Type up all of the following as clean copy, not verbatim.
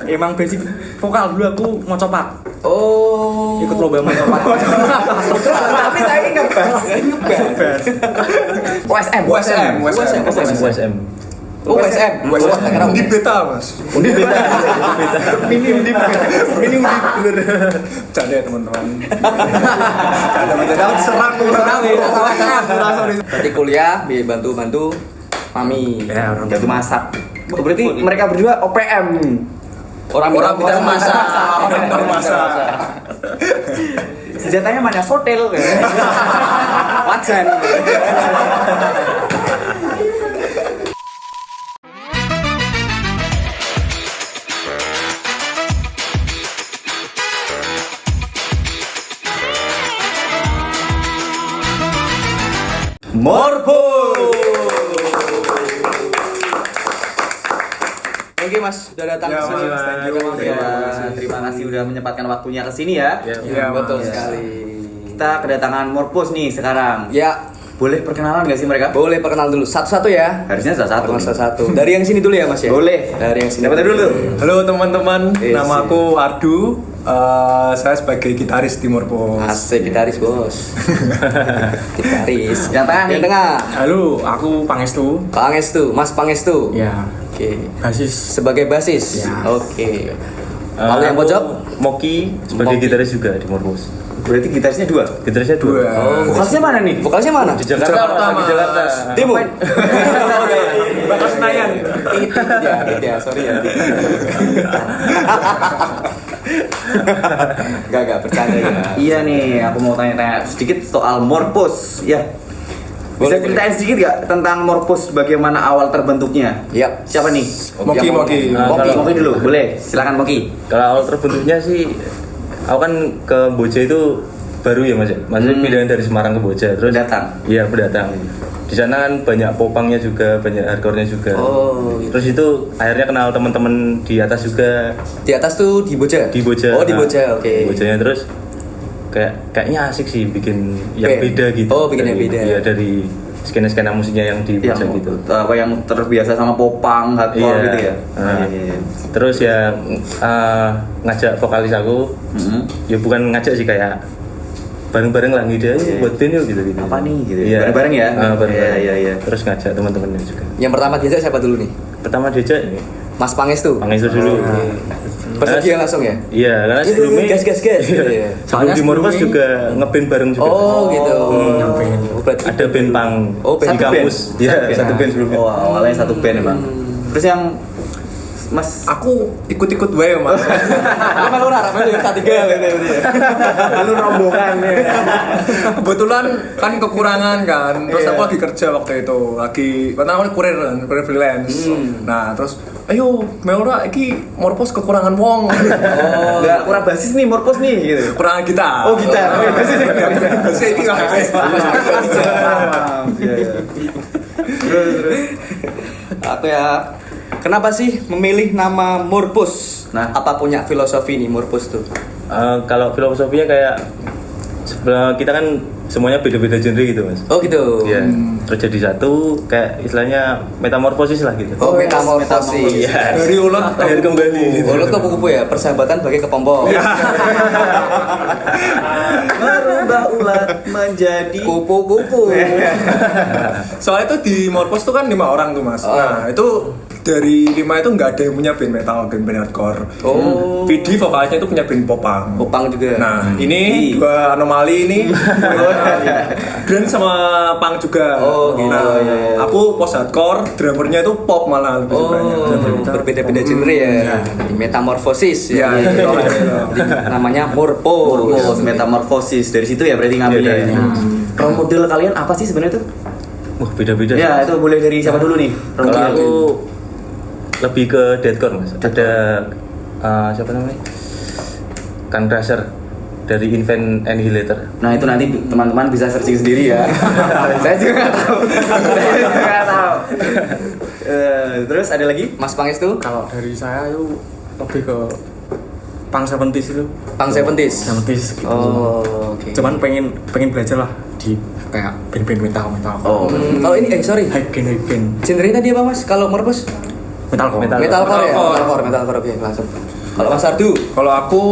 Emang basic vokal dulu aku mau copat. Oh. Ikut lomba mau copat. Tapi saya ini ngebas. USM. Di beta mas. Undi beda. Minim di bener. Canda ya teman-teman. Canda serang. Berarti kuliah dibantu mami. Ya, orang bantu masak. Berarti mereka berdua OPM. Orang tidak masak. Senjatanya mana? Sotel. Wajan. Morpus. Oke Mas, sudah datang Ya, ke sini. Mas, thank you. Terima kasih sudah menyempatkan waktunya ke sini ya. Iya, betul Mas. sekali. Kita kedatangan Morpus nih sekarang. Ya, Boleh perkenalan nggak sih mereka? boleh perkenal dulu satu-satu ya. Harusnya satu. Satu-satu. Dari yang sini dulu ya Mas ya. Boleh. Dari yang sini. Dapat dulu. Halo teman-teman, Yes, nama aku Ardu. Saya sebagai gitaris di Morpus. Asik gitaris bos. Gitaris. Yang tengah nih. Yang tengah. Halo, aku Pangestu. Pangestu, Mas Pangestu. Ya, Oke. basis. Sebagai basis. Ya. Oke. Lalu yang pojok? Moki sebagai Moki. gitaris juga di Morpus. Berarti gitarisnya dua. Gitarisnya dua. Dua. Vokalisnya mana nih? Vokalisnya mana? Di Jakarta. Jakarta, Di Jakarta. Demo. Bakal Senayan. Ya, sorry ya. Gak bercanda ya. Iya nih, aku mau tanya-tanya sedikit soal Morpus. Ya. Bisa Boleh, ceritain sedikit gak tentang Morpus bagaimana awal terbentuknya? Yap. Siapa nih? Moki. Moki dulu, boleh. Silakan Moki. Kalau awal terbentuknya sih, aku kan ke Boja itu baru ya mas. Maksudnya pilihan dari Semarang ke Boja. Terus Pendatang? Iya pendatang. Di sana kan banyak popangnya juga, banyak hardcore-nya juga. Oh, gitu. Terus itu akhirnya kenal teman-teman di atas juga. Di atas tuh di Boja. Di Boja. Oh, di Nah, Boja. Oke. Di Bojanya terus kayaknya asik sih bikin yang Band. beda gitu. Oh, bikin yang beda. Iya dari skena-skena musiknya yang di Boja Yang gitu. apa yang terbiasa sama popang, hardcore gitu ya. Nah, Iya. terus ya ngajak vokalis aku, ya bukan ngajak sih kayak bareng-bareng lah ngide Iya. buat band yuk gitu. Apa nih gitu. Iya. Bareng-bareng ya? Bareng-bareng. Iya. Terus ngajak teman-temannya juga. Yang pertama diajak siapa dulu nih? Pertama diajak ini Mas Pangestu. Pangestu dulu. Persegian langsung ya? Iya, karena Iya, sebelumnya gas. Iya. Sebelum di Morpus juga ngeband bareng juga. Oh, gitu. ngeband. Oh, berarti Ada band punk Oh, di satu kampus. band? Iya, Satu satu band. band sebelumnya. Oh, awalnya satu band emang. Terus yang Mas Aku ikut-ikut wae mas. Lu melu ora melu yang ketiga gitu ya. lalu rombongan ya. Kebetulan kan kekurangan kan. Terus aku lagi kerja waktu itu. Karena aku kurir freelance. Nah terus ayo Melora iki Morpus kekurangan wong. Enggak kurang basis nih Morpus nih gitu. Kekurangan kita. Oh, gitar. Saya ini lah. Terus. Aku ya. Kenapa sih memilih nama Morpus? Nah. Apa punya filosofi nih Morpus tuh? Kalau filosofinya kayak kita kan semuanya beda-beda genre gitu mas. Oh gitu. Iya. Terus jadi satu kayak istilahnya metamorfosis lah gitu. Oh, metamorfosis. Iya. Dari ulat Akhir kembali. Oh, lu kupu-kupu ya, persahabatan bagai kepompong. Merubah ulat menjadi Kupu-kupu. Soalnya itu di Morpus tuh kan 5 orang tuh mas. Oh. Nah itu dari 5 itu nggak ada yang punya band metal, band hardcore. Oh. Vidi vokalisnya itu punya band popang. Popang juga. Nah ini dua anomali ini. Grand sama punk juga. Oh, gitu. Nah, Iya. aku post hardcore, drummernya itu pop malah lebih sukanya. Oh, berbeda-beda genre ya. Metamorfosis Ya, ya. itu. Jadi namanya Morpus. Morpus metamorfosis. Dari situ ya berarti ngambilnya Iya, ya. Role model kalian apa sih sebenarnya tuh? Wah beda-beda. Ya, itu boleh dari siapa dulu nih? Role Kalau model. aku lebih ke deathcore mas. Ada siapa namanya? Kan Racer dari Invent Annihilator. Nah itu nanti teman-teman bisa searching sendiri ya. Saya juga nggak tahu. Terus ada lagi? Mas Pangestu, Kalau dari saya itu lebih ke punk 70s itu. Pang 70s. 70s gitu. Oh, oke. Cuman pengen belajar lah di kayak band-band metal. Oh, Kalau ini sorry. Hype band. Genre tadi apa Mas? Kalau Morpus? Metalcore. Metalcore oke langsung. Kalau Mas Ardu, Kalau aku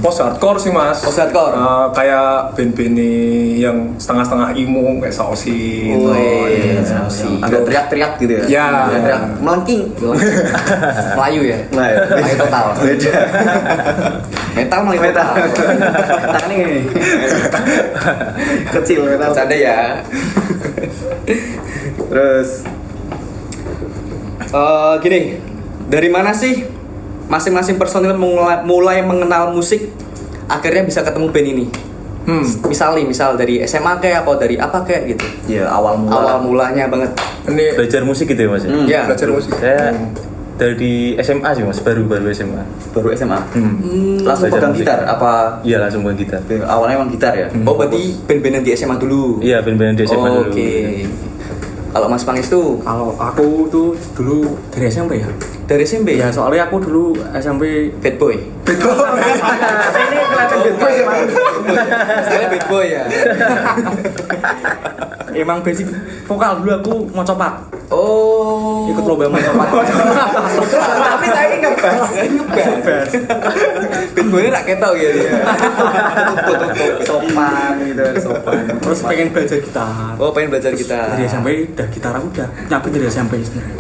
post hardcore sih mas. Post hardcore. Kayak band-band yang setengah-setengah emo kayak Sausi. Agak teriak-teriak gitu ya. Ya. Teriak melengking. Melayu ya. Melayu total. Beda. Metal Melayu total. Tangannya gini. Kecil metal. Bercanda ya. Terus Gini, dari mana sih masing-masing personil mulai mengenal musik akhirnya bisa ketemu band ini? Misal dari SMA kayak atau dari apa kayak gitu? ya awal Mulanya banget. Ini Belajar musik gitu ya mas? Ya. belajar musik. Saya dari SMA sih mas, baru SMA. baru SMA. Langsung Belajar pegang musik. gitar apa Iya langsung main gitar. awalnya emang gitar ya? Oh berarti band-bandan di SMA dulu. Iya band-band di SMA dulu. Oke. Kalau Mas Pangis tuh Kalau aku tuh dulu dari SMP ya. dari SMP Ya soalnya aku dulu SMP bad boy. Ini kelihatan bad boy sih, Mas. Saya bad boy ya. emang basic vokal dulu aku mau copat. Oh. Ikut lomba mau copat. Tapi saya ini ngebas. Bad boy ini rak ketok gitu ya. Sopan gitu, sopan. Terus pengen belajar gitar. Oh pengen belajar gitar. Dari SMP udah gitar aku udah nyampe dari SMP sebenarnya.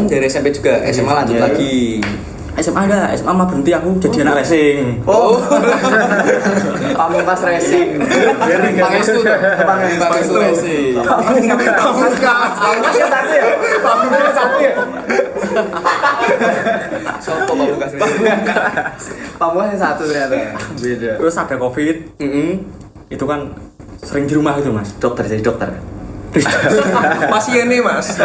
Dari SMP juga. SMA lanjut Iya. lagi. SMA mah berhenti aku jadi anak racing. Oh. Pamungkas racing. Pangis tuh. Pangis tuh racing. Pamungkas yang satu ya? Pamungkas satu ya? Sopo pamungkas racing. Pamungkas yang satu ternyata. Beda. Terus ada Covid, itu kan sering di rumah gitu mas. Dokter jadi dokter. Masih ini mas.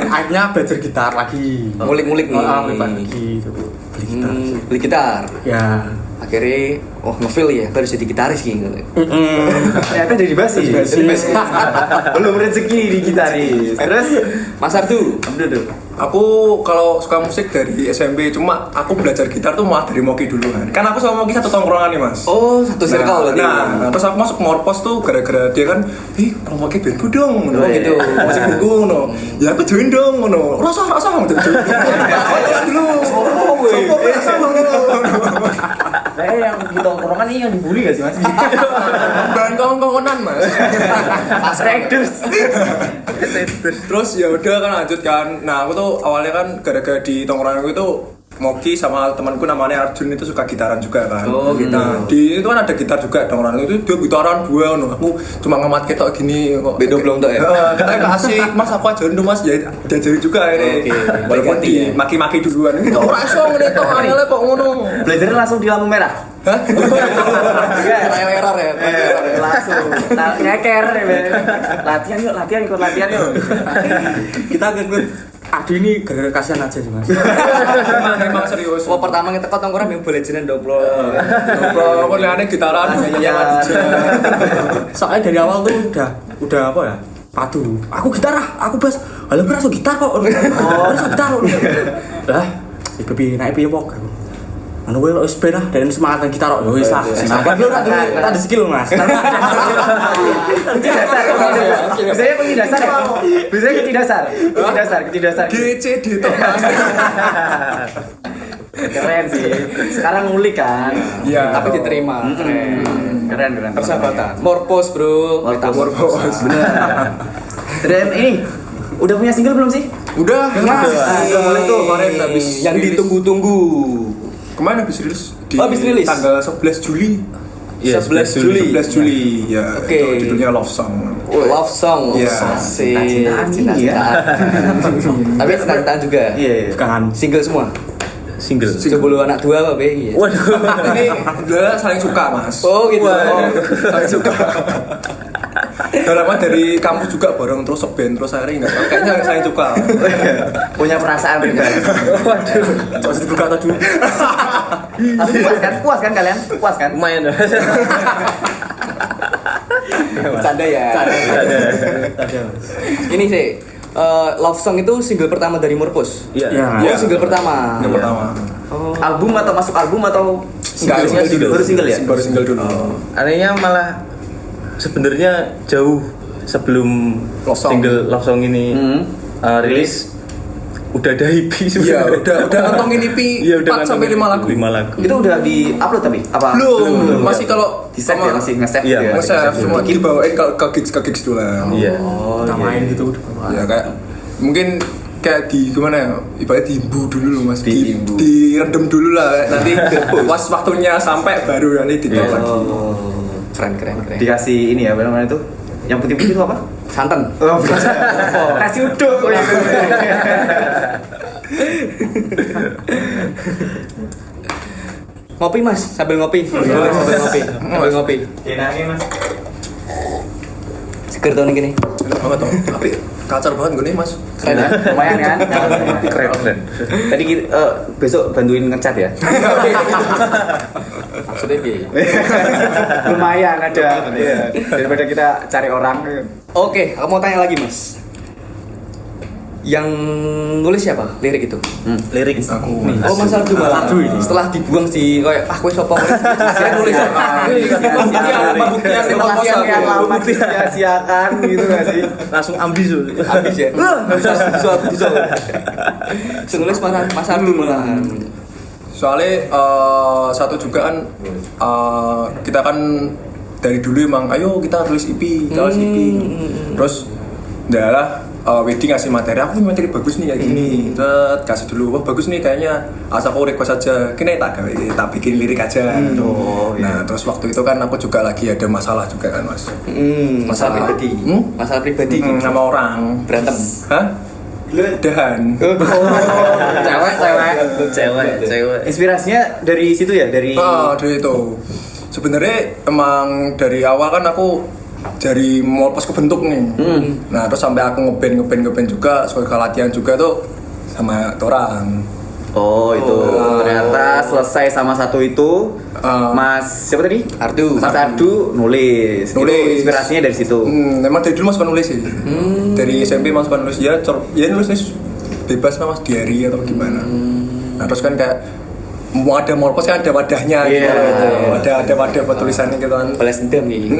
Akhirnya belajar gitar lagi. Ngulik-ngulik nih. Lagi itu beli gitar. Beli gitar. Ya. Akhirnya ngefeel ya harus jadi gitaris gitu. Ternyata jadi basis. Belum rezeki di gitaris. Terus Mas Ardu, Aku kalau suka musik dari SMP, cuma aku belajar gitar tuh malah dari Moki dulu kan. Kan aku sama Moki satu tongkrongan nih mas. oh satu circle berarti. Nah, terus aku masuk Morpos tuh gara-gara dia kan, kalau Moki bandku dong, Oh, gitu. musik bandku, no. Ya aku join dong, no. Rasa kamu join. Dulu. Sopo rasa saya yang di tongkrongan ini yang dibully gak sih mas? bahan kongkongan mas. Pas Raiders. Terus ya udah kan lanjut kan. Nah aku tuh awalnya kan gara-gara di tongkrongan aku itu Moki sama temanku namanya Arjun itu suka gitaran juga kan. Oh, gitu. Nah di itu kan ada gitar juga tongkrongan itu dia gitaran dua no. Aku cuma ngemat ketok gini kok. Bedo belum tuh ya? Katanya asik mas aku ajarin dong mas ya diajarin juga ini. Oke. Walaupun Ganti ya. dimaki-maki duluan. Ini kok ora iso ngene tok angel kok ngono. Belajarnya langsung di lampu merah. Hah? Trial error ya. Langsung. Nyeker. Latihan yuk, ikut latihan yuk. Kita ikut Adi ini gara-gara kasihan aja sih mas. Memang serius. Oh pertama kita kok tongkrong yang boleh jeneng doblo. Bro, kok liane gitaran Iya. Soalnya dari awal tuh udah apa ya? Padu. Aku gitar aku bass. Halo berasa gitar kok. Berasa gitar kok. Lah, iku piye naik piye pok. Anu wae wis ben ah dan semangat gitar kok. Yo wis lah. Sampai lu ada skill mas. Biasanya kunci dasar ya? Biasanya kunci dasar. Kunci dasar. GCD toh mas. Keren sih. Sekarang ngulik kan. Iya. Tapi diterima. Keren. Persahabatan. Morpos bro. Morpos. Dan ini udah punya single belum sih? Udah. Boleh tuh. Kemarin habis Yang rilis. ditunggu-tunggu. Kemarin habis rilis di Oh, habis rilis? tanggal 11 Juli. Iya, 11 Juli. 11 Juli ya. Oke. Itu judulnya Love Song. Love song. Iya. Cinta-cintaan ini ya. Tapi cinta-cintaan juga. Iya. Bukan. Single semua. Single. Sebelum anak dua apa be? Waduh. Ini udah saling suka mas. Oh gitu. Saling suka. Lama dari kampus juga bareng terus seband terus akhirnya enggak kayaknya saling suka. Punya perasaan pribadi. Waduh. Coba dibuka tadi. Tapi puas kan kalian? Puas kan? Lumayan. Bercanda ya. Ini sih. Love Song itu single pertama dari Morpos. Iya. Iya. Oh, single pertama. Yang pertama. Album atau masuk album atau Enggak, baru single ya? Baru single dulu. Anehnya malah sebenarnya jauh sebelum Love Song. single Love Song ini rilis udah ada EP Iya, udah ngantongin EP Iya, udah 4 sampai 5 lagu. 5 lagu. Itu udah di-upload tapi apa? Belum. Masih kalau Di-save ya, masih nge-save Iya, gitu ya. nge-save semua dibawain ke gigs dulu lah. Iya. Kita main gitu udah. Ya kayak mungkin kayak di gimana ya, ibaratnya diimbu dulu loh mas, Diimbu. direndam dulu lah, nanti pas waktunya sampai baru nanti ditop lagi. Keren. Dikasih ini ya, apa namanya itu? Yang putih-putih itu apa? Santan. Oh, nasi uduk. Ngopi mas, sambil ngopi. Sambil ngopi. Enaknya Mas. Seger tahun gini. Enak banget toh, tapi kacar banget gue nih mas. Keren ya? Lumayan kan? Keren. Tadi besok bantuin ngecat ya. Maksudnya gini. Lumayan ada. Iya. Daripada kita cari orang. Oke, aku mau tanya lagi mas. Yang nulis siapa? Lirik itu? Lirik Aku. Oh Mas Ardu malah. Setelah dibuang si kayak kowe sapa? Saya nulis. Setelah yang lama disia-siakan gitu gak sih? langsung ambis tuh. Habis ya. Bisa. Nulis Mas Ardu malah. Soalnya satu juga kan kita kan dari dulu emang ayo kita tulis EP, terus adalah wedding ngasih materi, aku punya materi bagus nih kayak gini, kasih dulu, wah bagus nih kayaknya, asal aku request aja, kini tak bikin lirik aja. Nah terus waktu itu kan aku juga lagi ada masalah juga kan mas, Masalah pribadi. Masalah pribadi. sama orang Berantem. hah? Dahan. Cewek. Inspirasinya dari situ ya, dari Dari itu. Sebenarnya emang dari awal kan aku dari Morpos kebentuk nih. Nah, terus sampai aku ngeband juga, soal latihan juga tuh sama orang. Oh itu ternyata selesai sama satu itu Mas siapa tadi? Ardu. Mas Ardu nulis. Itu inspirasinya dari situ. Memang dari dulu mas suka nulis sih. Dari SMP mas suka nulis ya, nulis bebas mas diary atau gimana. Nah terus kan kayak mau ada Morpos kan ada wadahnya gitu. Ada wadah buat tulisannya gitu kan. Balas dendam nih.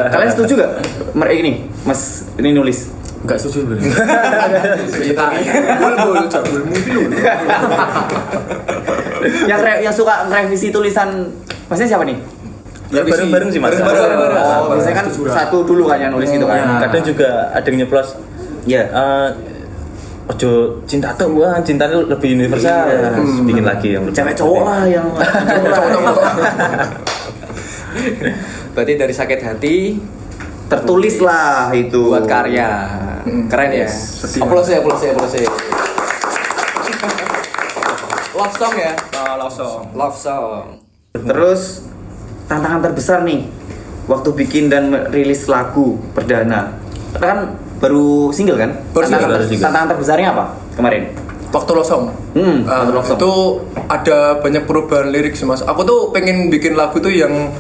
Kalian setuju gak? Mereka ini Mas ini nulis. Enggak setuju sebenarnya. Yang suka ngerevisi tulisan Masnya siapa nih? Ya bareng-bareng sih Mas. Oh, biasanya kan satu dulu kan yang nulis gitu kan. Kadang juga ada yang nyeplos. Iya. Ojo cinta tuh, wah cinta itu lebih universal. Bikin lagi yang lebih Cewek cowok lah yang Berarti dari sakit hati tertulis lah itu buat karya. Keren ya. Aplaus ya. Love song ya. Love song. Terus tantangan terbesar nih waktu bikin dan rilis lagu perdana. Kan baru single kan? Baru single. Tantangan terbesarnya apa kemarin? Waktu Losong. Waktu Losong. Itu ada banyak perubahan lirik sih mas. Aku tuh pengen bikin lagu tuh yang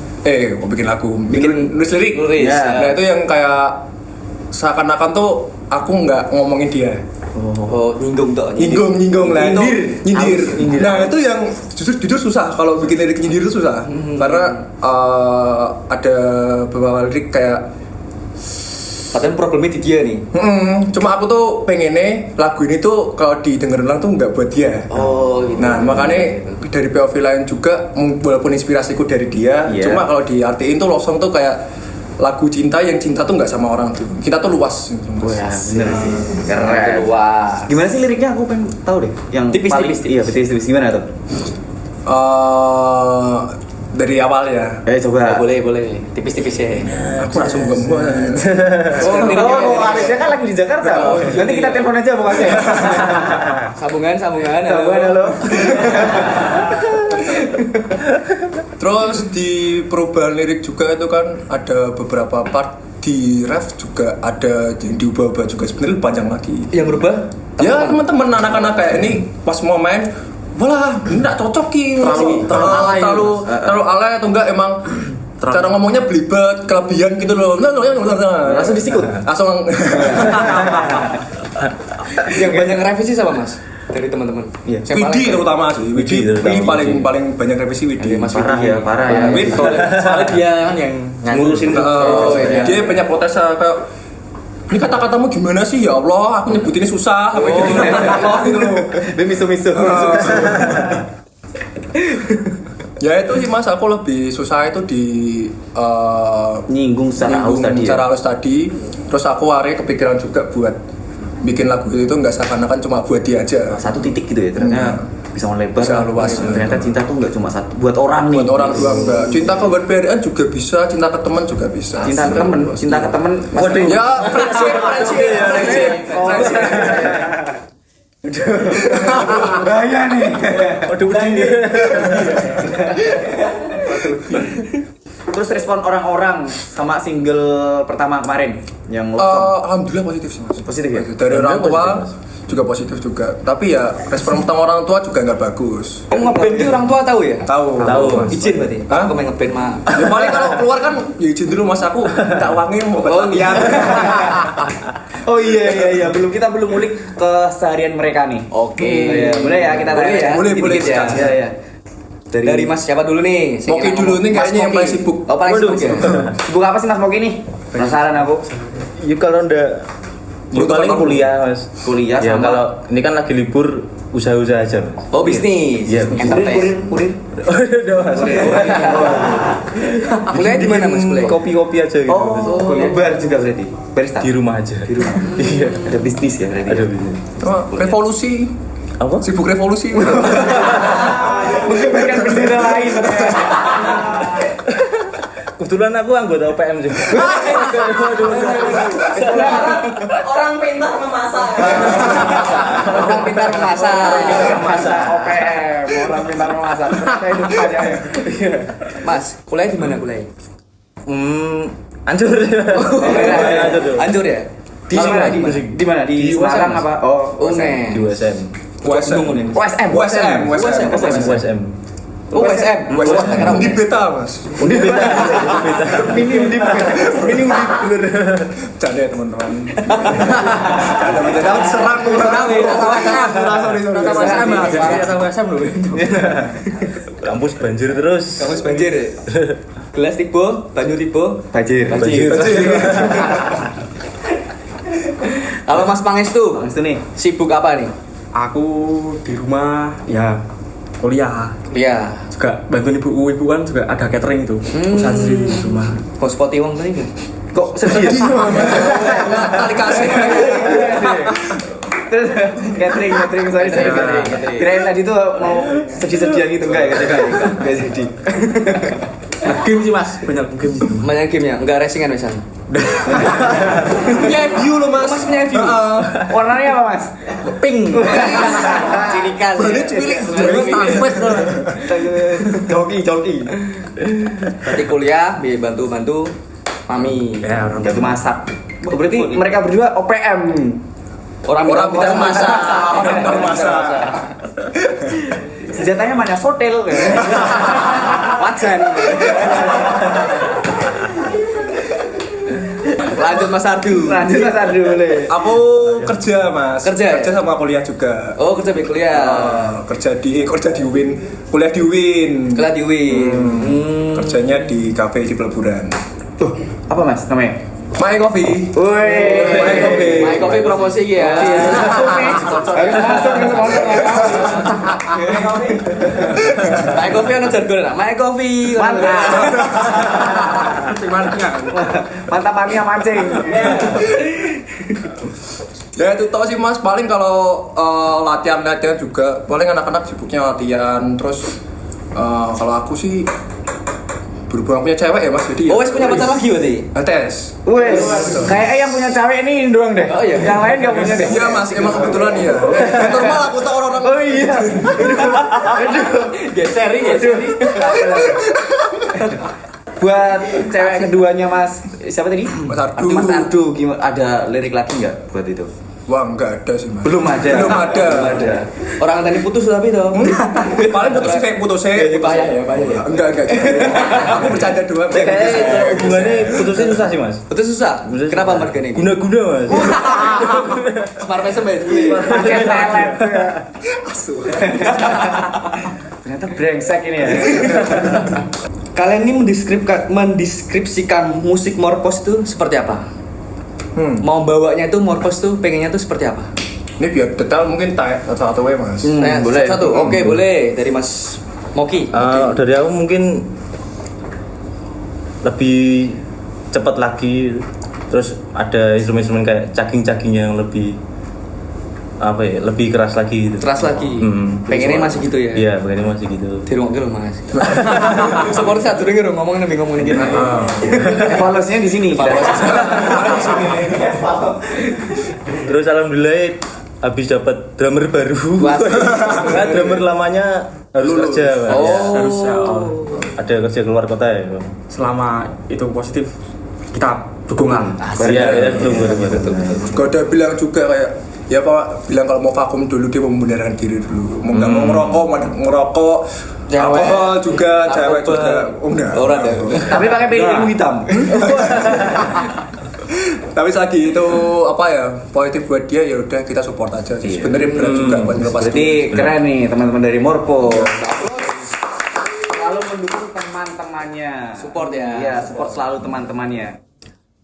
bikin nulis lirik. Nah itu yang kayak seakan-akan tuh aku nggak ngomongin dia. Oh, Nyinggung lah. Nyindir. Nah itu yang jujur susah kalau bikin lirik nyindir itu susah. Karena ada beberapa lirik kayak padahal problemnya di dia nih. Cuma aku tuh pengennya lagu ini tuh kalau didengar ulang tuh nggak buat dia. Oh gitu. Nah makanya dari POV lain juga walaupun inspirasiku dari dia, cuma kalau diartiin tuh Losong tuh kayak lagu cinta yang cinta tuh nggak sama orang tuh. Cinta tuh luas. Wah, bener sih. Keren. Luas. Gimana sih liriknya? Aku pengen tahu deh. Yang Tipis. Iya, tipis. Gimana tuh? Dari awal ya. Coba. Boleh. Tipis-tipis ya. Aku langsung gembok. Alisnya kan lagi di Jakarta. Nanti kita telepon aja pokoknya. Sambungan. Halo. Terus di perubahan lirik juga itu kan ada beberapa part di ref juga ada yang diubah-ubah juga sebenarnya panjang lagi. Yang berubah? Ya teman-teman anak-anak kayak ini pas mau main, walah enggak cocok ki, terlalu alay atau enggak emang cara ngomongnya belibet, kelebihan gitu loh. Langsung disikut. Langsung. Yang banyak revisi siapa mas? Dari teman-teman. Iya. Widi terutama sih. Widi paling banyak revisi Widi. Mas Parah ya. Soalnya dia kan yang ngurusin Dia banyak protes kayak Ini kata-katamu gimana sih ya Allah? Aku nyebutinnya susah. Apa gitu? Allah gitu loh. Miso-miso. Ya itu sih Mas, aku lebih susah itu di Nyinggung secara halus tadi. secara halus tadi. Terus aku kepikiran juga buat bikin lagu itu nggak seakan-akan cuma buat dia aja. Satu titik gitu ya ternyata bisa melebar. Bisa luas. Ternyata cinta tuh nggak cuma satu buat orang nih. Buat orang doang enggak. Cinta ke BRN juga bisa, cinta ke teman juga bisa. Cinta ke temen, cinta ke temen. Waduh. Ya, friendship. Bahaya nih. Waduh, begini. Terus respon orang-orang sama single pertama kemarin yang Love Song. Alhamdulillah positif sih Mas. Positif ya? Dari orang tua Alhamdulillah juga positif juga. Tapi ya respon pertama orang tua juga nggak bagus. Oh, ngeband itu orang tua tahu ya? Tahu. Mas. Izin berarti. Hah? Aku main ngeband mah. Ya paling kalau keluar kan ya izin dulu Mas, aku tak uangnya mau Oh iya. Oh iya, kita belum ngulik keseharian mereka nih. Oke. Iya, boleh ya kita tanya ya. Boleh, Dikit-dikit ya. sekali. Iya. Dari Mas siapa dulu nih? Saya Moki kira dulu ngomong. nih Mas kayaknya yang Moki. paling sibuk. Oh paling Waduh. sibuk ya. Sibuk apa sih Mas Moki nih? Penasaran aku. Ya kalau ndak Lu paling teman kuliah Mas. Kuliah Ya sama- kalau ini kan lagi libur usaha-usaha aja Mas. Oh bisnis. Iya. Entertain. Kurir. Udah Mas. Kuliah di mana Mas kuliah? Kopi-kopi aja gitu. Oh, kuliah bar juga berarti. Barista. Di rumah aja. Di rumah. Iya. Ada bisnis ya berarti. Ada bisnis. Revolusi. Apa? Sibuk revolusi. Mengibarkan bendera lain. Kebetulan aku anggota UPM juga. Orang pintar memasak. Orang pintar memasak. Masa OPM, orang pintar memasak. Ternyata hidup aja ya. Mas, kuliah di mana kuliah? Hancur. Hancur ya? Di mana? Di mana? Di Semarang apa? Oh, UNES. Di USM. USM. USM. USM. USM. Oh, USM. Di beta Mas. Udah beda. Minim di Canda ya teman-teman. Jangan serang Kampus banjir terus. Kamus banjir. Gelas tibo, banyu tibo. Banjir. Kalau Mas Pangestu, Itu nih. sibuk apa nih? Aku di rumah ya kuliah. Iya. Juga bantuin ibu kan juga ada catering itu. Usaha sendiri di rumah. Kok spoti wong tadi kan? Kok sedih? Tali kasih. Terus catering sorry catering. Kirain tadi tuh mau sedih-sedihan gitu enggak jadi. Game sih Mas, banyak game sih. Banyak gamenya, enggak racingan misalnya. Punya view loh Mas. Mas punya view. Warnanya apa Mas? Pink. Ciri khas. Badannya cilik. Joki. Berarti kuliah, biar bantu-bantu mami. Ya orang Jatuh masak. Oh, berarti mereka berdua OPM. Orang pintar masak. Orang pintar masak. Senjatanya mana? Sotel. Wajan. Lanjut Mas Ardu. Lanjut Mas Ardu boleh. Aku kerja Mas. Kerja? sama kuliah juga. Oh, kerja di kuliah. Kerja di UIN, kuliah di UIN. Kuliah di UIN. Kerjanya di kafe di peleburan. Tuh, apa Mas namanya? My Coffee. Woi. My Coffee. My Coffee promosi iki ya. Harus masuk nih sponsor. My Coffee ono jargon lah. My Coffee. Mantap. Mantap mania mancing. Ya itu tau sih Mas, paling kalau latihan juga, paling anak-anak sibuknya latihan. Terus kalau aku sih berhubung punya cewek ya Mas, jadi ya Oh, wes punya pacar lagi berarti? tes. Wes, kayaknya yang punya cewek ini doang deh. Oh, iya. Yang lain gak punya deh. Iya Mas, emang kebetulan ya. Normal aku tau orang-orang. Oh iya. Geser. Buat cewek keduanya Mas, siapa tadi? Mas Ardu. Mas Ardu, gimana? Ada lirik lagi nggak buat itu? Wah enggak ada sih Mas. Belum ada. Belum ada. Orang tadi putus tapi toh. Paling putusnya Bahaya ya. Enggak. Aku bercanda doang. Kayak hubungannya putusnya susah sih Mas. Putus susah. Kenapa marganya? Guna-guna Mas. Smart mesem ya. Pakai pelet. Ternyata brengsek ini ya. Kalian ini mendeskripsikan musik Morpos itu seperti apa? mau bawanya itu Morpos tuh pengennya tuh seperti apa? Ini biar detail mungkin satu-satu ya mas. Boleh. Satu. Oke, boleh dari Mas Moki. Dari aku mungkin lebih cepat lagi, terus ada instrumen-instrumen kayak caging-caging yang lebih apa ya, lebih keras lagi gitu. Keras lagi. Pengennya masih gitu ya. Iya, pengennya masih gitu. Di rumah dulu Mas. Seperti saat dulu ngomong gini. Evaluasinya di sini. Terus alhamdulillah habis dapat drummer baru. Nah, drummer lamanya harus kerja, Pak. Harus Ada kerja keluar kota ya, Pak. selama itu positif kita dukungan. Iya, betul. Juga udah bilang juga kayak ya Pak bilang kalau mau vakum dulu dia membenarkan diri dulu. Mau nggak mau ngerokok, alkohol juga, cewek juga, enggak. Orang ya. Tapi pakai pelindung hitam. Tapi lagi itu apa ya positif buat dia ya udah kita support aja sih. Sebenarnya berat juga buat ngelepas. Berarti keren nih teman-teman dari Morpos. Selalu mendukung teman-temannya. Support ya. Iya, support selalu teman-temannya.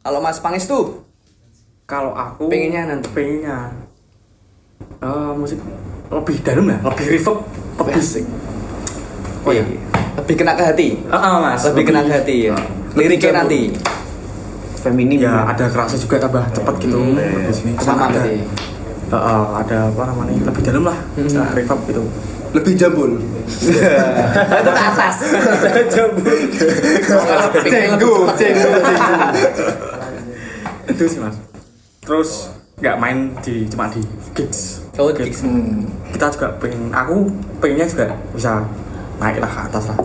Kalau Mas Pangis tuh Kalau aku pengennya nanti musik lebih dalam ya, lebih reverb, lebih asik. Oh iya. Lebih kena ke hati. Mas. Lebih kena ke hati ya. Liriknya nanti Feminim. Ya ada kerasa juga kan bah, cepat gitu di sini. sama Cuman ada berarti. ada apa namanya lebih dalam lah, reverb gitu. Lebih jambul. Itu ke atas. Cenggu. Itu sih mas. Terus nggak main cuma di gigs. Oh, gigs. Kita juga aku pengennya juga bisa naik lah ke atas lah.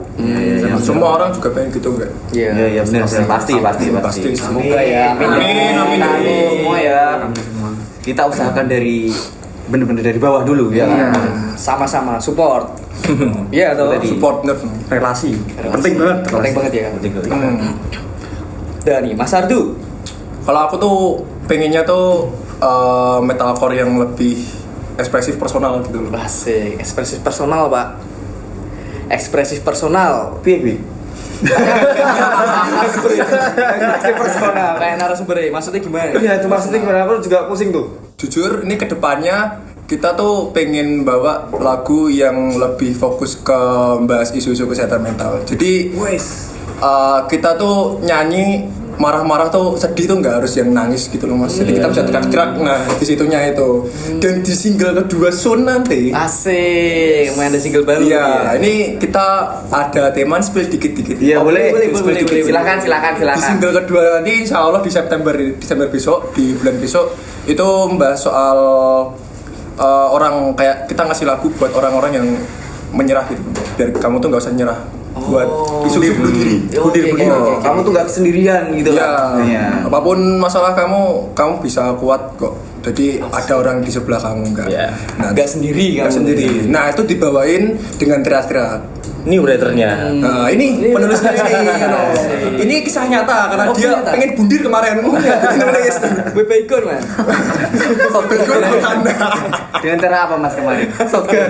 Semua orang juga pengen gitu enggak? Iya, benar. Pasti. Semoga ya. Amin. Semua ya. Semua. Kita usahakan dari bener-bener dari bawah dulu ya. Sama-sama support. Iya tuh. Support bener. Relasi penting banget. Penting banget ya. Dan nih Mas Ardu. Kalau aku tuh pengennya tuh metalcore yang lebih ekspresif personal gitu loh. Asik, ekspresif personal, Pak. Ekspresif personal. Piye? Ekspresif personal. Kayak narasumber ya. Maksudnya gimana? Iya, itu maksudnya gimana? Aku juga pusing tuh. Jujur ini kedepannya kita tuh pengen bawa lagu yang lebih fokus ke bahas isu-isu kesehatan mental. Jadi kita tuh nyanyi marah-marah tuh sedih tuh nggak harus yang nangis gitu loh mas. Jadi kita bisa teriak-teriak. Nah di situnya itu. Dan di single kedua Sun nanti. Asik, main ada single baru. Iya, ini kita ada tema spill dikit-dikit. Iya, boleh. boleh. Silakan. Di single kedua nanti insya Allah di Desember besok, di bulan besok itu membahas soal orang kayak kita ngasih lagu buat orang-orang yang menyerah gitu. Biar kamu tuh nggak usah nyerah buat isu bunuh diri. Oke. Kamu tuh gak sendirian gitu Iya. kan? Apapun masalah kamu bisa kuat kok. Jadi ada orang di sebelah kamu enggak. Iya. Nah, Nggak sendiri nggak kamu. sendiri. Nah, itu dibawain dengan teriak-teriak. Ini writernya. Nah, ini penulisnya ini. Ini kisah nyata karena Oh, dia kisah nyata. pengen bundir kemarin. Nulis. Bebekon, Man. Dengan cara apa mas kemarin? Shotgun.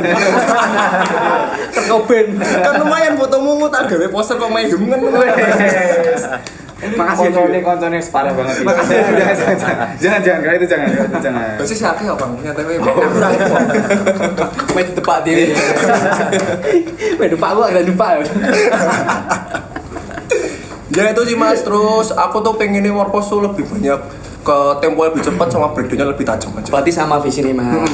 Terkoben. Kan lumayan fotomu tak gawe poster kok main kan. Makasih konconnya separah banget. Makasih. Jangan kalau itu jangan. Pasti sakit ya, Bang. Nyata wae. Main depak diri. Main depak gua ada depak. Ya itu sih Mas, terus aku tuh pengennya Morpos tuh lebih banyak ke tempo lebih cepat sama breakdownnya lebih tajam aja. Berarti sama visi nih, Mas.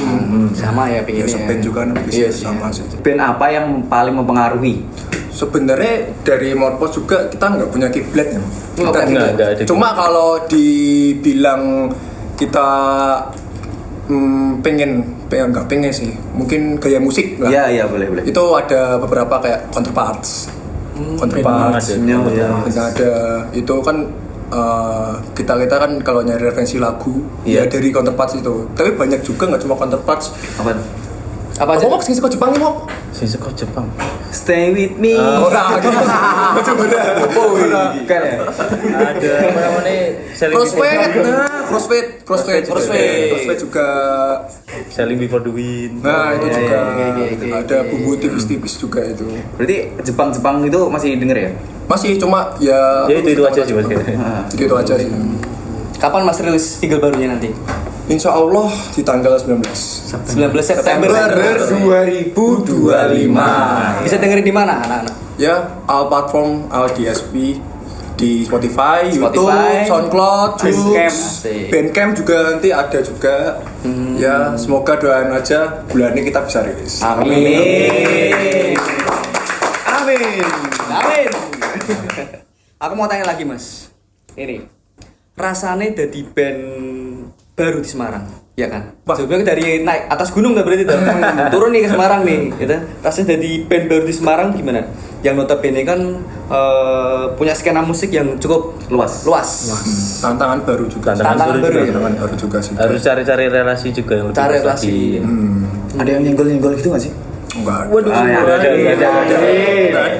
Sama ya Ya pengennya. sepen juga kan Iya bisa sih. sama sih. Band apa yang paling mempengaruhi? Sebenarnya dari Morpos juga kita nggak punya kiblat ya. Kita Nggak ada. Cuma kalau dibilang kita nggak pengen sih. Mungkin gaya musik lah. Iya boleh. Itu ada beberapa kayak counterparts. Counterparts. Kita ada itu kan kita kan kalau nyari referensi lagu ya dari counterparts itu. Tapi banyak juga nggak cuma counterparts. Apa Apa mau sing saka Jepang nih mau? Sing saka Jepang. Stay with me. Ora. Bukan ya? Ada apa namanya? Crossfade juga. Selling Before the Wind. Nah itu juga oke. ada bumbu tipis-tipis juga itu. Berarti Jepang itu masih denger ya? Masih cuma ya Ya itu aja sih Mas. gitu aja sih. Kapan Mas rilis single barunya nanti? Insya Allah di tanggal 19 19 September 2025. Bisa dengerin di mana anak-anak? ya, all platform, all DSP, di Spotify, YouTube, Spotify, SoundCloud, Bandcamp. Joox, Bandcamp juga nanti ada juga. Ya, semoga doain aja bulan ini kita bisa rilis. Amin. Amin. Aku mau tanya lagi Mas. Ini rasanya jadi band baru di Semarang, ya kan? Sebenarnya dari naik atas gunung nggak berarti tuh, turun nih ke Semarang nih, gitu. Rasanya jadi band baru di Semarang gimana? Yang notabene kan punya skena musik yang cukup luas. Tantangan baru juga. Tantangan baru ya? Tantangan baru juga sih. Harus cari-cari relasi juga yang lebih Cari luas relasi. lagi. Ada yang nyenggol-nyenggol gitu nggak sih? Enggak. Waduh, Ada.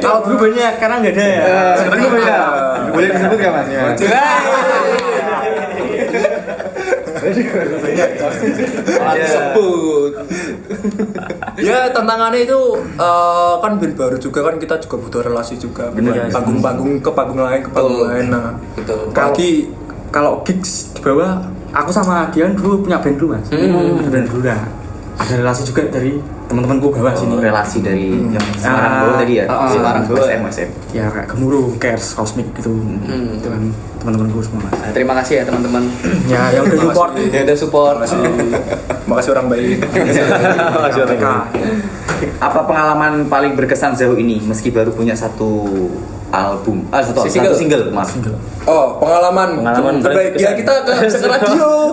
kalau dulu banyak, karena nggak ada ya. Sekarang gue banyak. Boleh disebut nggak mas? Sebut. Ya tantangannya itu kan band baru juga kan, kita juga butuh relasi juga. Panggung-panggung ke panggung lain ke panggung lain. Nah, Betul. Kalau gigs di bawah, aku sama Dian dulu punya band dulu mas. Band dulu dah. Ada relasi juga dari teman-temanku bawah sini. Relasi dari yang Semarang bawah tadi ya? Semarang bawah. SM. Ya kayak Gemuruh, Cares, Cosmic gitu. Itu kan teman-temanku semua mas. Nah, terima kasih ya teman-teman Ya yang udah support. yang udah support. Makasih orang baik. Apa pengalaman paling berkesan sejauh ini meski baru punya satu album? Satu single mas. Oh, pengalaman terbaik ya, kita ke radio.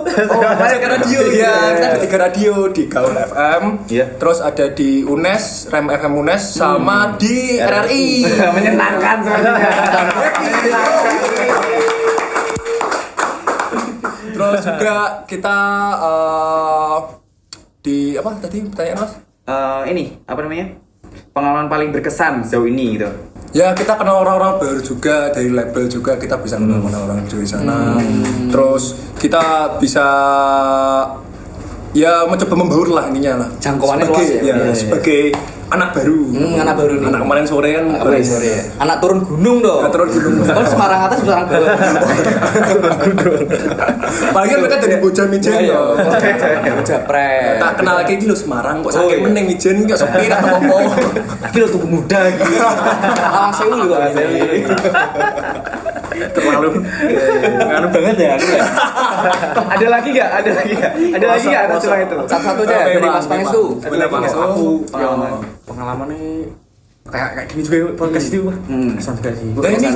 Ke radio ya, kita ada 3 radio di Gaul FM. Iya. Terus ada di UNES, Rem FM UNES sama di RRI. Menyenangkan sepertinya. Terus juga kita di apa tadi pertanyaan Mas? Ini apa namanya? Pengalaman paling berkesan sejauh ini gitu. Ya kita kenal orang-orang baru juga, dari label juga kita bisa kenal orang-orang di sana. Terus kita bisa ya mencoba membaur lah ininya lah. Jangkauannya Sebagai- luas ya? ya, sebagai anak baru. Anak baru nih. Anak kemarin sore kan. Anak sore ya. Anak turun gunung dong. Anak turun gunung. Kan Semarang atas Semarang bawah. Paling kan mereka dari bocah mijen Iya, ya. Japret. Tak kenal lagi di Semarang kok Oh, sakit iya. meneng mijen kok sepi ra apa-apa. Lagi lo tubuh muda gitu. Lawang sewu juga. Terlalu ngaruh banget ya aku ya. Ada lagi nggak? Ada lagi nggak? Atau cuma itu? Satu-satu aja dari Mas Pangestu. Boleh Mas. Aku pengalamannya kayak gini juga podcast itu Pak. Kesan juga sih. Nah, ini-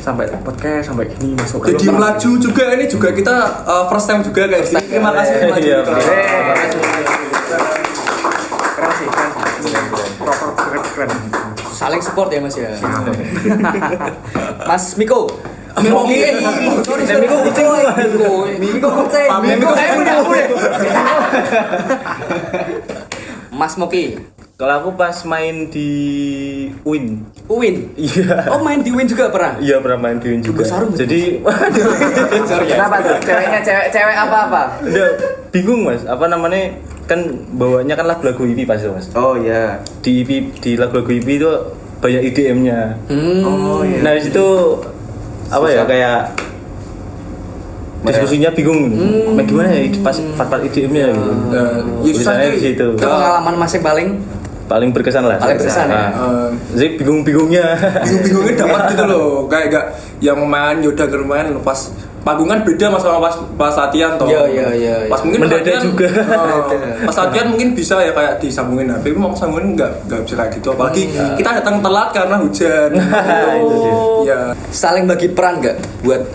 sampai podcast sampai gini masuk. Jadi melaju juga, ini juga kita first time juga kayak gini. Terima kasih melaju. Iya, Keren. Saling support ya Mas ya. Mas Miko. Miko. Mas Moki. Kalau aku pas main di Win. Uwin. Iya. Oh main di Win juga pernah. Iya pernah main di Win juga. Sarung, Jadi Kenapa tuh? Ceweknya cewek apa? udah bingung mas. Apa namanya kan bawanya kan lagu-lagu EP pasti mas. Oh iya. Di EP, di lagu-lagu EP itu banyak IDM-nya. Oh iya. Nah di situ apa ya kayak diskusinya bingung. Nah, gimana ya pas part-part IDM-nya gitu. Tulisannya di situ. Itu pengalaman Mas yang Paling berkesan lah. Paling berkesan ya? Jadi bingung-bingungnya. Bingung-bingungnya dapat gitu loh, kayak gak yang main Yoda main pas panggung kan beda mas sama pas latihan toh. Iya. Pas mungkin Mendadak latihan, juga. pas latihan mungkin bisa ya kayak disambungin HP, tapi mau sambungin nggak bisa kayak gitu. Apalagi kita datang telat karena hujan. Iya. saling bagi peran nggak buat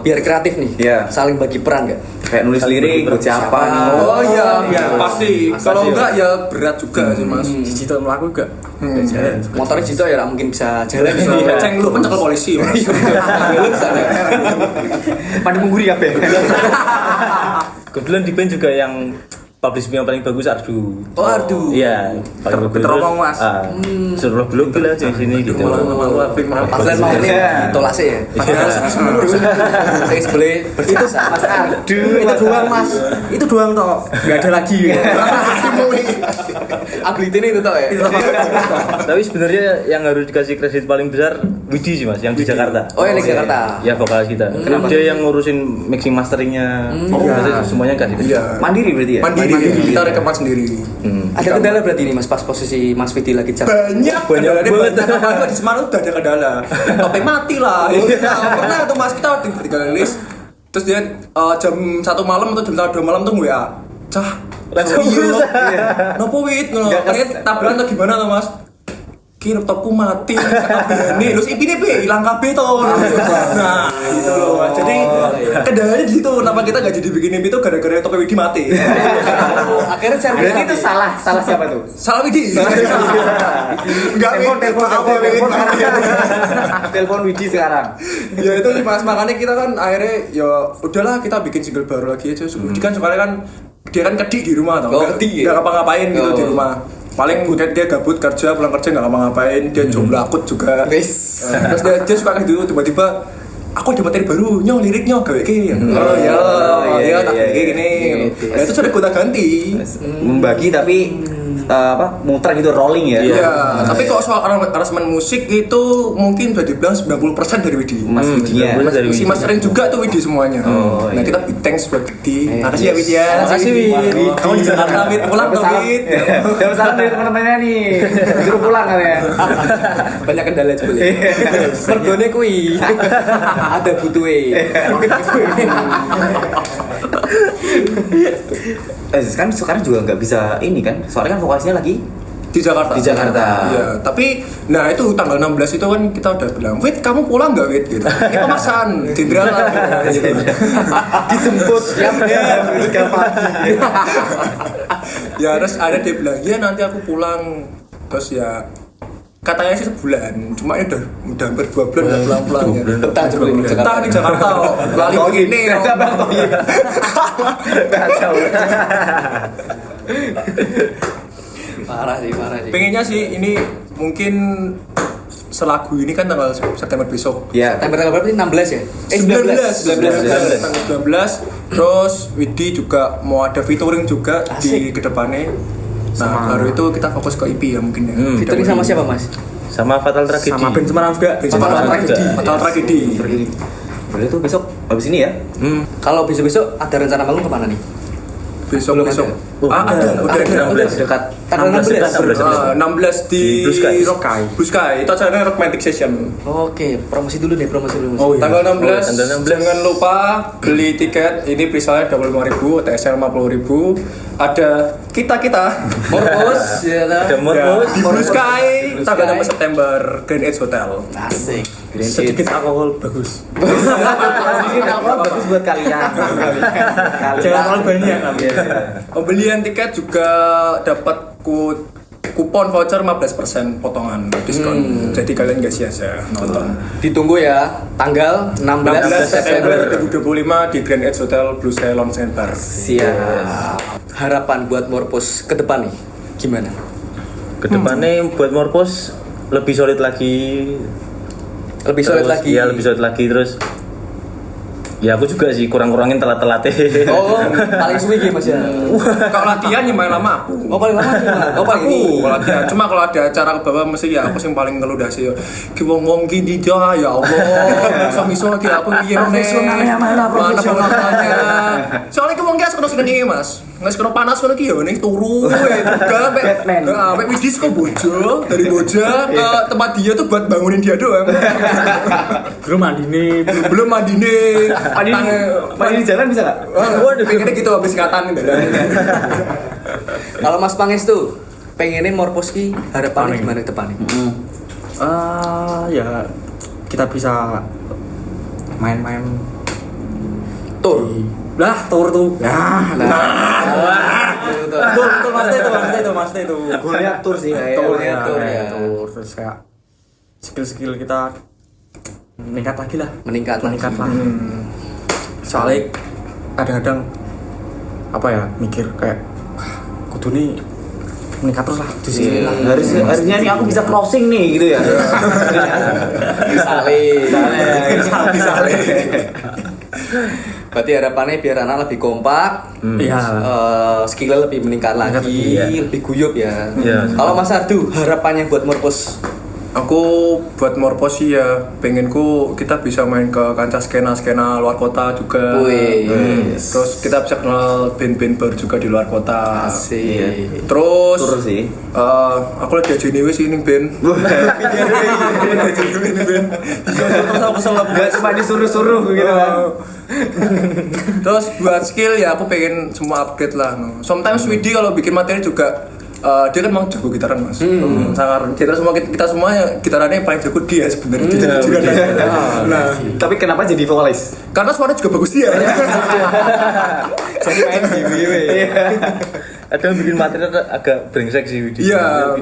biar kreatif nih? Iya. Saling bagi peran nggak? Kayak nulis lirik buat siapa nih? Oh iya, pasti. Kalau enggak ya berat juga sih mas. Digital melaku juga. Motornya Jito ya nggak mungkin bisa jalan. Ceng lu pencekel polisi mas. Lu bisa nggak? Pada mengguri apa? Kebetulan di band juga yang publishing yang paling bagus Ardu. Oh Ardu. Iya, paling bagus. Teromong, Mas. Suruh belum lah di sini gitu. Pas lihat mau ini tolase ya. Saya sebelah berjasa. Mas Ardu. Itu doang mas. Itu doang toh. Nggak ada lagi. ability-nya itu toh ya. Tapi sebenarnya yang harus dikasih kredit paling besar Widi sih Mas, yang di Jakarta. Oh, yang di Jakarta. Ya vokalis kita. Kenapa? Dia yang ngurusin mixing masteringnya. Biasanya semuanya kasih. Iya. Mandiri berarti ya? Mandiri, kita rekaman sendiri. Ada kendala berarti ini Mas pas posisi Mas Vidi lagi cap. Banyak banget. Apa di Semarang udah ada kendala. Topeng mati lah. Pernah tuh Mas kita tinggal list. Terus dia jam 1 malam atau jam 2 malam tuh WA. Cah, nopo wit ngono. Kayak tabrakan atau gimana tuh Mas? Ki laptopku mati, kabeh lho IP-ne piye ilang kabeh to. Nah, gitu loh. Mas. Jadi kendalanya di situ kenapa kita enggak jadi bikin IP itu gara-gara topeng Widi mati. Akhirnya cari Berarti itu salah siapa tuh? Salah Widi. Enggak Telepon Widi sekarang. Ya itu sih Mas, makanya kita kan akhirnya ya udahlah kita bikin single baru lagi aja. Widi kan soalnya kan dia kan kedik di rumah tau. Oh, kedik ya? Enggak ngapa-ngapain gitu di rumah. Paling dia gabut kerja, pulang kerja nggak ngapa-ngapain, dia jomblo akut juga. Terus dia suka kayak gitu, tiba-tiba aku ada materi baru, liriknya gawe ke. Oh iya, tak gawe gini. Ya itu sudah kita ganti. Membagi tapi muter gitu rolling ya. Iya, tapi kok soal aransemen musik itu mungkin bisa dibilang 90% dari Widi. Mas Widinya. Si mastering juga tuh Widi semuanya. Nah kita big thanks buat Widi. Makasih ya Widi ya. Makasih, Widi. Kamu di Jakarta Wid, pulang tuh Wid. Dapat salam dari teman-temannya nih. Disuruh pulang kan ya. Banyak kendala juga. Mergone kuwi. Ada butuhe. Kan sekarang juga nggak bisa ini kan, soalnya kan vokalisnya lagi Di Jakarta. Iya, tapi nah itu tanggal 16 itu kan kita udah bilang, "Wid, kamu pulang enggak, Wid?" gitu. Ini pemaksaan jenderal gitu. dijemput jam 3 pagi. Ya terus ada dia bilang, "Ya nanti aku pulang." Terus ya katanya sih sebulan, cuma ini udah hampir 2 bulan nggak pulang-pulang ya. Betah juga di Jakarta. Betah di Jakarta, lali begini. Parah sih. Pengennya sih ini mungkin selagu ini kan tanggal September besok. Ya, Tanggal berapa sih? 16 ya? 19. Tanggal 19. Terus Widi juga mau ada featuring juga di kedepannya. Nah, baru itu kita fokus ke EP ya mungkin ya. Featuring sama siapa Mas? Sama Fatal Tragedy. Sama band Semarang juga. Fatal Tragedy. berarti itu besok habis ini ya. Kalau besok-besok ada rencana manggung kemana nih? Besok. Ada. Udah Dekat tanggal 16. 16 di Blue Sky. Blue Sky. Itu acaranya romantic session. Oke, promosi dulu deh, promosi dulu. Oh, tanggal 16. tanggal 16. Jangan lupa beli tiket. Ini pre-sale 25.000, TSL 50.000. Ada kita. Morpus, ya Ada kan? Morpus. Di Blue Sky Blue tanggal Sky. 6 September Grand Edge Hotel. Asik. Sedikit alkohol bagus. Mungkin apa bagus buat kalian. Jangan terlalu banyak. Pembelian tiket juga dapat kupon voucher 15% potongan diskon. Jadi kalian nggak sia-sia nonton. Ditunggu ya, tanggal 16 September September. 2025 di Grand Edge Hotel Blue Sky Lawn Center. Siap. Harapan buat Morpus ke depan nih gimana? Kedepannya buat Morpus lebih solid lagi. Lebih solid lagi. Ya lebih solid lagi terus. Ya aku juga sih kurang-kurangin telat-telatnya. Oh, paling suwi gitu Mas ya. Kalau latihan ya main lama aku. Oh, paling lama gimana? Oh, paling ini. Kalau latihan. Cuma kalau ada acara ke bawah mesti ya aku yang paling ngeluh dasi. Ki wong gini dia ya Allah. Miso ki aku piye meneh. Mana profesionalnya. Soalnya ki wong ki asal seneng iki Mas. Nggak sekolah panas ngono ki ya nih turu juga sampai Widis kok bojo dari Boja ke tempat dia tuh buat bangunin dia doang. Belum mandi nih. Belum mandi nih. Mandi di jalan bisa nggak? Waduh, pengennya gitu habis ikatan gitu. Kalau Mas Panges tuh pengenin Morpus ki harapannya gimana ke depan nih? Ya kita bisa main-main Tur. lah tour tuh Betul maksudnya itu Gue lihat tur sih kayak. tour tour, ya. tour terus kayak skill kita meningkat lagi lah Meningkat lah soalnya kadang-kadang apa ya mikir kayak kudu nih meningkat terus lah di sini lah Harusnya nih aku bisa crossing nih gitu ya. Saleh. Berarti harapannya biar anak lebih kompak, Iya. skillnya lebih meningkat lagi, Iya. lebih guyup ya. Iya. Kalau Mas Ardu, harapannya buat Morpos? Aku buat Morpos sih ya, pengenku kita bisa main ke kancah skena luar kota juga. Wih. Terus kita bisa kenal band-band baru juga di luar kota. Asik. Terus Turun sih. aku lagi aja nih sih ini band. Gak cuma disuruh-suruh gitu kan. Terus buat skill ya aku pengen semua upgrade lah. No. Sometimes Widi kalau bikin materi juga dia kan mau jago gitaran mas. Sangat kita semua ya gitarannya yang paling jago dia sebenarnya. Dia jago gitaran. Nah, Tapi kenapa jadi vokalis? karena suaranya juga bagus dia. Jadi main giveaway. Ada yang bikin materi agak brengsek sih Widi. Iya.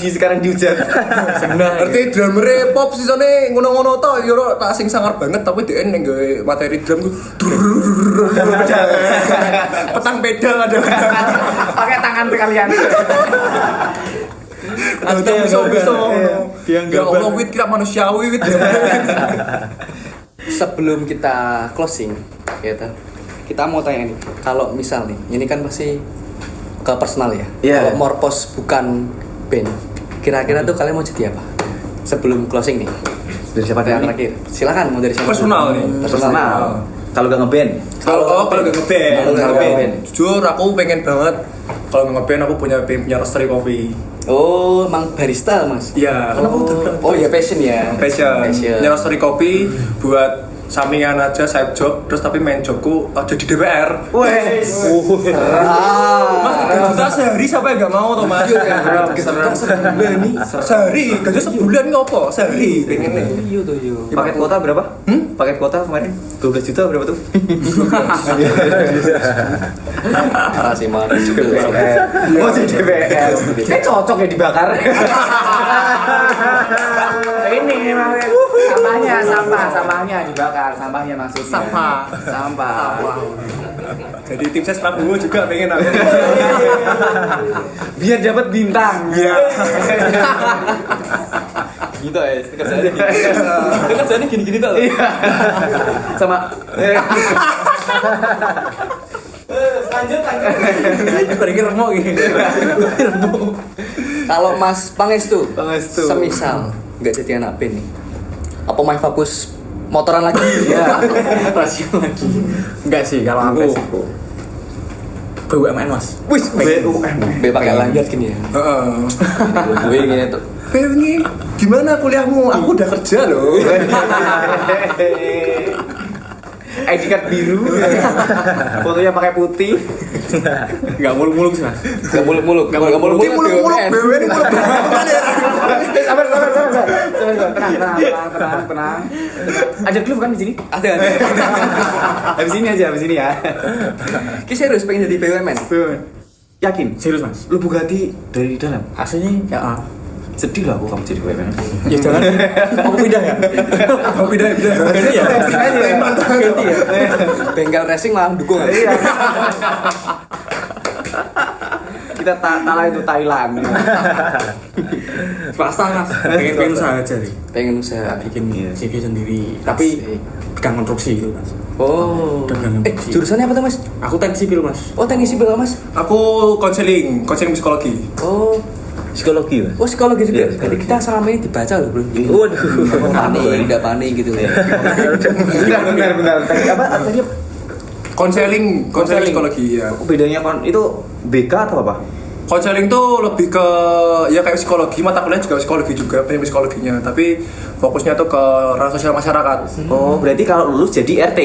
Sekarang dihujat. Arti drummernya pop sih soalnya ngono-ngono tau yo tak asing sangar banget tapi dia yang gawe materi drum tuh petang pedal ada Pakai tangan sekalian. ada bisa ya Allah wit kira manusiawi wit Sebelum kita closing, gitu, kita mau tanya nih, kalau misal nih, ini kan pasti ke personal ya. Iya. Kalau Morpos bukan band, kira-kira tuh kalian mau jadi apa? Sebelum closing nih. Dari siapa Yang nih? terakhir, silakan mau dari siapa? Personal nih. Personal. Kalau gak ngeband. kalau gak ngeband Kalau nggak ngeband. jujur aku pengen banget kalau ngeband aku punya roastery coffee. Oh, emang barista mas? Iya, kenapa udah bilang? Oh ya passion ya. Passion. Passion. Punya roastery kopi buat sampingan aja side job terus tapi main jobku ada di DPR. Wes. Mas 3 juta sehari siapa yang gak mau tuh mas? Sebulan nih. Sehari, gaji sebulan ngopo? Sehari pengen nih. Iya tuh yo. Paket kuota berapa? Paket kuota kemarin 12 juta berapa tuh? Parah sih marah juga. Oh jadi DPR. Kayak cocok ya dibakar. Ini memang sampahnya dibakar, sampahnya maksudnya. Sampah. Jadi tim ses Prabowo juga pengen aku. Biar dapat bintang. Iya. Gitu ya, kerjanya gitu. Kerjanya gini-gini tuh. Sama Pergi remuk gitu. Kalau Mas Pangestu, Pangestu. semisal nggak jadi anak band nih, apa main fokus motoran lagi? Ya, rasio lagi. Enggak sih kalau aku BUMN mas. Wis, B pakai lanjut gini ya. Heeh. Gue ingin tuh. Pengen gimana kuliahmu? Aku udah kerja loh. ID card biru. Fotonya pakai putih. Enggak muluk-muluk sih mas. Gak muluk-muluk, gak muluk-muluk. Muluk-muluk BUMN muluk. Sabar. Tenang. Ada clue kan di sini? Ada. Habis ini aja, habis ini ya. Ki serius pengen jadi BUMN? Yakin? Serius mas. Lu Bugatti dari dalam? Aslinya ya. Sedih lah aku kamu jadi BUMN. Ya jangan. Aku pindah ya. Aku pindah. Ganti ya. Ganti ya. Bengkel racing malah dukung. Iya. Kita talah itu Thailand. Swasta mas. Pengen usaha aja sih. Pengen usaha. Bikin CV sendiri. Tapi bidang konstruksi gitu mas. Oh. Jurusannya apa tuh mas? Aku teknik sipil mas. Oh teknik sipil mas. Aku konseling psikologi. Oh. Psikologi mas. Oh psikologi juga. Iya, Jadi kita selama ini dibaca loh bro. Waduh. Tidak panik gitu ya. Benar. Tadi apa? Tadi Konseling psikologi ya. bedanya itu BK atau apa? Konseling tuh lebih ke ya kayak psikologi, mata kuliah juga psikologi juga, pengen psikologinya, tapi fokusnya tuh ke ranah sosial masyarakat. Oh, berarti kalau lulus jadi RT.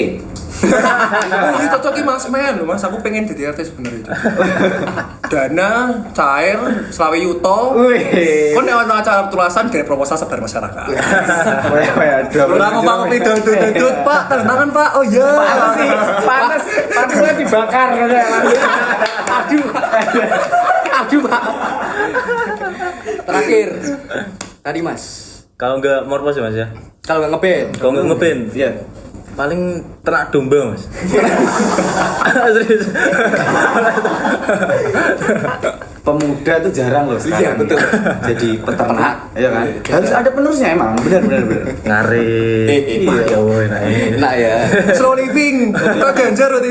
Ini cocoknya mas men, mas aku pengen jadi RT sebenarnya. Dana cair, selawe yuto. Wih. Kon nek ana acara tulasan kayak proposal sebar masyarakat. Udah Ngomong kopi dudut Pak, tangan Pak. Oh iya. Panasnya dibakar Aduh pak. Terakhir. Tadi mas. Kalau nggak morpos ya mas ya. Kalau nggak ngeband. Kalau nggak ngeband, Iya. paling ternak domba mas. Serius. pemuda tuh jarang loh sekarang. Iya, betul. Jadi peternak, ya kan? Harus ada penerusnya emang, benar. Ngarit. Wah, ya woi, Nah ya. Slow living. Kok ganjar berarti.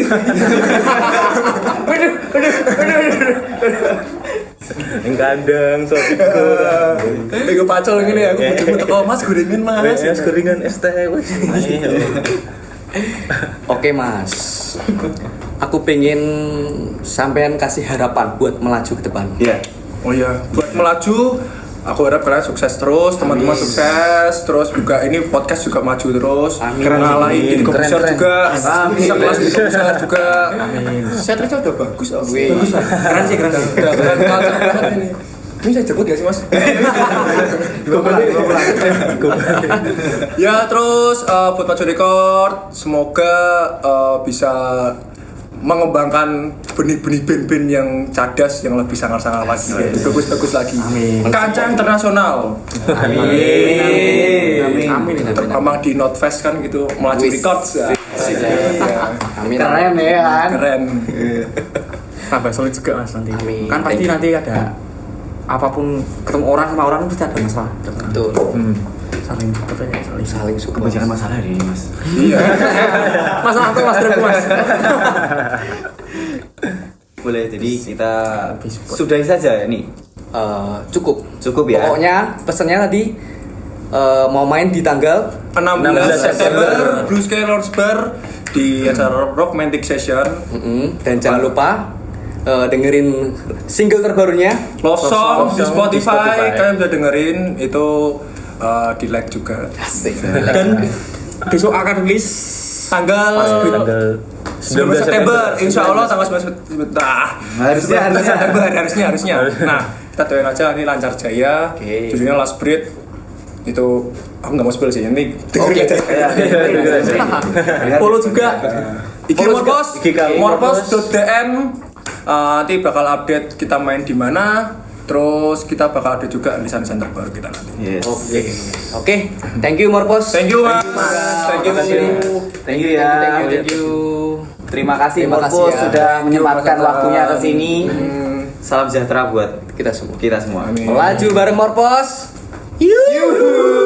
Yang kandang sopikur. Bego pacol ngene aku butuh teko Mas gorengan Mas. Es keringan es teh wes. Oke Mas, aku pengen sampean kasih harapan buat melaju ke depan. Iya. Oh iya, buat melaju aku harap kalian sukses terus, teman-teman sukses, terus juga ini podcast juga maju terus. Amin. Ngalahin di Keren, besar keren. juga. Amin. Bisa kelas di besar juga. Amin. Saya ternyata udah bagus. Wih. Bagus lah. Keren sih. Udah keren kacau banget ini. Ini saya jemput gak sih Mas? Ya terus buat Maju Record semoga bisa mengembangkan benih-benih band-band yang cadas yang lebih sangar-sangar lagi, bagus-bagus lagi. Kancah internasional. Amin. Terutama di Notfest kan gitu, Maju Wis. Records. Ya. Amin. Keren ya kan? Keren. Tambah solid juga Mas nanti. Amin. Kan pasti nanti ada apapun ketemu orang sama orang pasti ada masalah. Betul. Saling katanya Saling suka. Kebanyakan masalah ini mas. Iya. masalah apa Mas Drek Mas? Boleh, jadi kita Lebih support. sudahi saja ini. Cukup. Cukup ya. Pokoknya pesannya tadi mau main di tanggal 16 16 September Blue Sky Lounge Bar di acara Rockmantic Session. dan jangan lupa dengerin single terbarunya. Love Song di Spotify, Spotify. kalian bisa dengerin itu di like juga. Asik. Dan besok akan rilis Tanggal Tanggal 19 September, insya Allah tanggal 19 September. Harusnya. Harusnya. Nah, kita doain aja ini lancar jaya. Oke. Judulnya Last Breath. Itu aku nggak mau spill sih, ini Oke. dengerin aja. follow juga. IG Morpos, IG kami, morpos.dm. Nanti bakal update kita main di mana. Terus kita bakal update juga lisan-lisan terbaru kita nanti. Yes. Oke. Thank you Morpos. Thank you Mas. Thank you. Thank you ya. Thank you. Terima kasih Terima Morpos kasih ya. sudah menyempatkan Sama-sama. waktunya ke sini. Salam sejahtera buat Kita semua. kita semua. Amin. Melaju bareng Morpos. Yuhu.